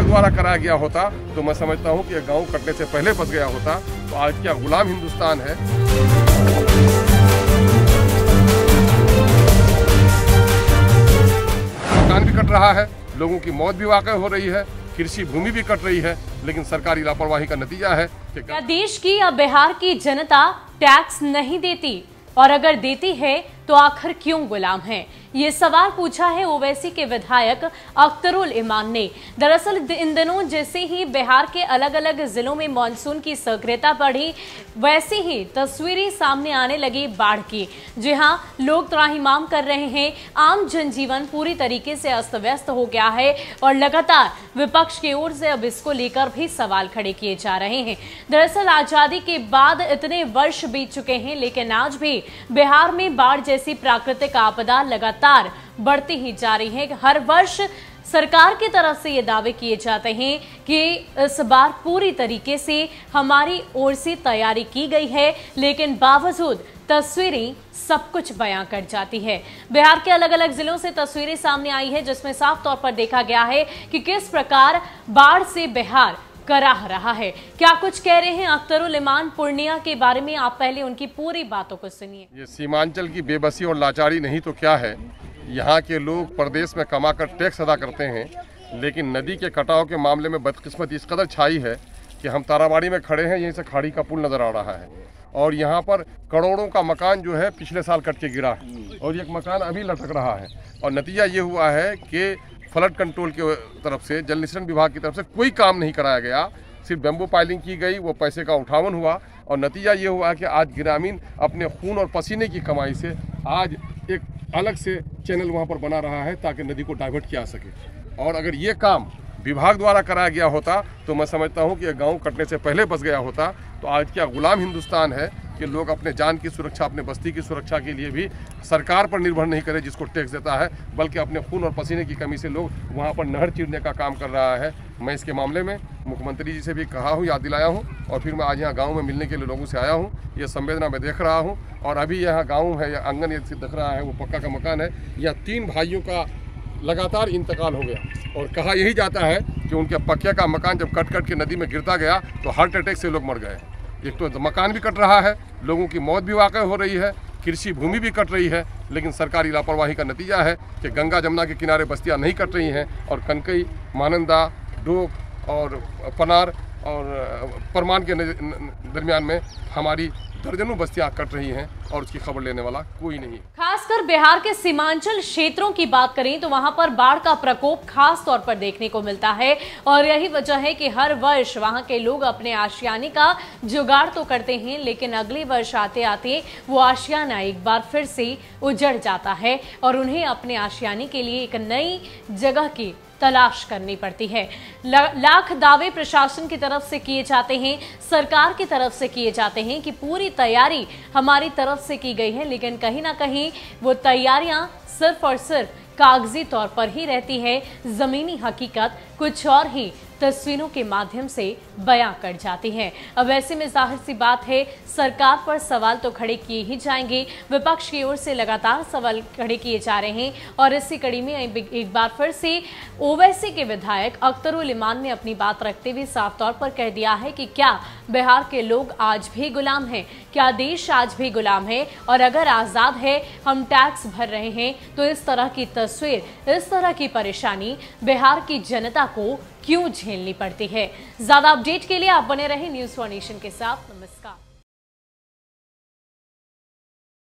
विभाग द्वारा कराया गया होता तो मैं समझता हूं कि यह गांव कटने से पहले बच गया होता। तो आज क्या गुलाम हिंदुस्तान है। मकान भी कट रहा है, लोगों की मौत भी वाकई हो रही है, कृषि भूमि भी कट रही है, लेकिन सरकारी लापरवाही का नतीजा है कि क्या देश की या बिहार की जनता टैक्स नहीं देती, और अगर देती है तो आखिर क्यों गुलाम है? ये सवाल पूछा है ओवैसी के विधायक अख्तरुल इमान ने। दरअसल इन दिनों जैसे ही बिहार के अलग अलग जिलों में मानसून की सक्रियता बढ़ी, वैसे ही तस्वीरें सामने आने लगी बाढ़ की। जी हां, लोग त्राहिमाम कर रहे हैं, आम जनजीवन पूरी तरीके से अस्त व्यस्त हो गया है और लगातार विपक्ष की ओर से अब इसको लेकर भी सवाल खड़े किए जा रहे हैं। दरअसल आजादी के बाद इतने वर्ष बीत चुके हैं, लेकिन आज भी बिहार में बाढ़ जैसी प्राकृतिक आपदा लगातार बढ़ती ही जा रही है। हर वर्ष सरकार की तरफ से ये दावे किए जाते हैं कि इस बार पूरी तरीके से हमारी ओर से तैयारी की गई है, लेकिन बावजूद तस्वीरें सब कुछ बयां कर जाती है। बिहार के अलग अलग जिलों से तस्वीरें सामने आई है, जिसमें साफ तौर पर देखा गया है कि किस प्रकार बाढ़ से बिहार कराह रहा है। क्या कुछ कह रहे हैं अख्तरुल इमान पूर्णिया के बारे में, आप पहले उनकी पूरी बातों को सुनिए। ये सीमांचल की बेबसी और लाचारी नहीं तो क्या है। यहाँ के लोग प्रदेश में कमाकर टैक्स अदा करते हैं, लेकिन नदी के कटाव के मामले में बदकिस्मती इस कदर छाई है कि हम ताराबाड़ी में खड़े हैं, यहीं से खाड़ी का पुल नजर आ रहा है और यहाँ पर करोड़ों का मकान जो है पिछले साल कट के गिरा है और एक मकान अभी लटक रहा है। और नतीजा ये हुआ है कि फ्लड कंट्रोल की तरफ से, जल निस्सरण विभाग की तरफ से कोई काम नहीं कराया गया, सिर्फ बैम्बू पाइलिंग की गई, वो पैसे का उठावन हुआ और नतीजा ये हुआ कि आज ग्रामीण अपने खून और पसीने की कमाई से आज एक अलग से चैनल वहाँ पर बना रहा है ताकि नदी को डाइवर्ट किया सके। और अगर ये काम विभाग द्वारा कराया गया होता तो मैं समझता हूँ कि यह गाँव कटने से पहले बच गया होता। तो आज क्या गुलाम हिंदुस्तान है कि लोग अपने जान की सुरक्षा, अपने बस्ती की सुरक्षा के लिए भी सरकार पर निर्भर नहीं करे जिसको टैक्स देता है, बल्कि अपने खून और पसीने की कमी से लोग वहाँ पर नहर चीरने का काम कर रहा है। मैं इसके मामले में मुख्यमंत्री जी से भी कहा हूँ, याद दिलाया हूँ और फिर मैं आज यहाँ गाँव में मिलने के लिए लोगों से आया हूँ। ये संवेदना मैं देख रहा हूँ और अभी यहाँ गाँव है, आंगन ये दिख रहा है, वो पक्का का मकान है। यह 3 भाइयों का लगातार इंतकाल हो गया और कहा यही जाता है कि उनके पक्के का मकान जब कट कट के नदी में गिरता गया तो हार्ट अटैक से लोग मर गए। एक तो मकान भी कट रहा है, लोगों की मौत भी वाकई हो रही है, कृषि भूमि भी कट रही है, लेकिन सरकारी लापरवाही का नतीजा है कि गंगा जमुना के किनारे बस्तियां नहीं कट रही हैं और कनकई, मानंदा, डोक और पनार और परमान के दरमियान में हमारी दर्जनों बस्तियां कट रही हैं और उसकी खबर लेने वाला कोई नहीं। खासकर बिहार के सीमांचल क्षेत्रों की बात करें तो वहां पर बाढ़ का प्रकोप खास तौर पर देखने को मिलता है और यही वजह है कि हर वर्ष वहां के लोग अपने आशियाने का जुगाड़ तो करते हैं, लेकिन अगले वर्ष आते आते वो आशियाना एक बार फिर से उजड़ जाता है और उन्हें अपने आशियाने के लिए एक नई जगह की तलाश करनी पड़ती है। लाख दावे प्रशासन की तरफ से किए जाते हैं, सरकार की तरफ से किए जाते हैं कि पूरी तैयारी हमारी तरफ से की गई है, लेकिन कहीं ना कहीं वो तैयारियां सिर्फ और सिर्फ कागजी तौर पर ही रहती है। जमीनी हकीकत कुछ और ही तस्वीरों के माध्यम से बयां कर जाती है। अब ऐसे में जाहिर सी बात है सरकार पर सवाल तो खड़े किए ही जाएंगे। विपक्ष की ओर से लगातार सवाल खड़े किए जा रहे हैं और इसी कड़ी में एक बार फिर से ओवैसी के विधायक अख्तरुल इमान ने अपनी बात रखते हुए साफ तौर पर कह दिया है कि क्या बिहार के लोग आज भी गुलाम हैं, क्या देश आज भी गुलाम है, और अगर आजाद है, हम टैक्स भर रहे हैं, तो इस तरह की तस्वीर, इस तरह की परेशानी बिहार की जनता को क्यों झेलनी पड़ती है। ज्यादा अपडेट के लिए आप बने रहे न्यूज़ फॉर नेशन के साथ। नमस्कार।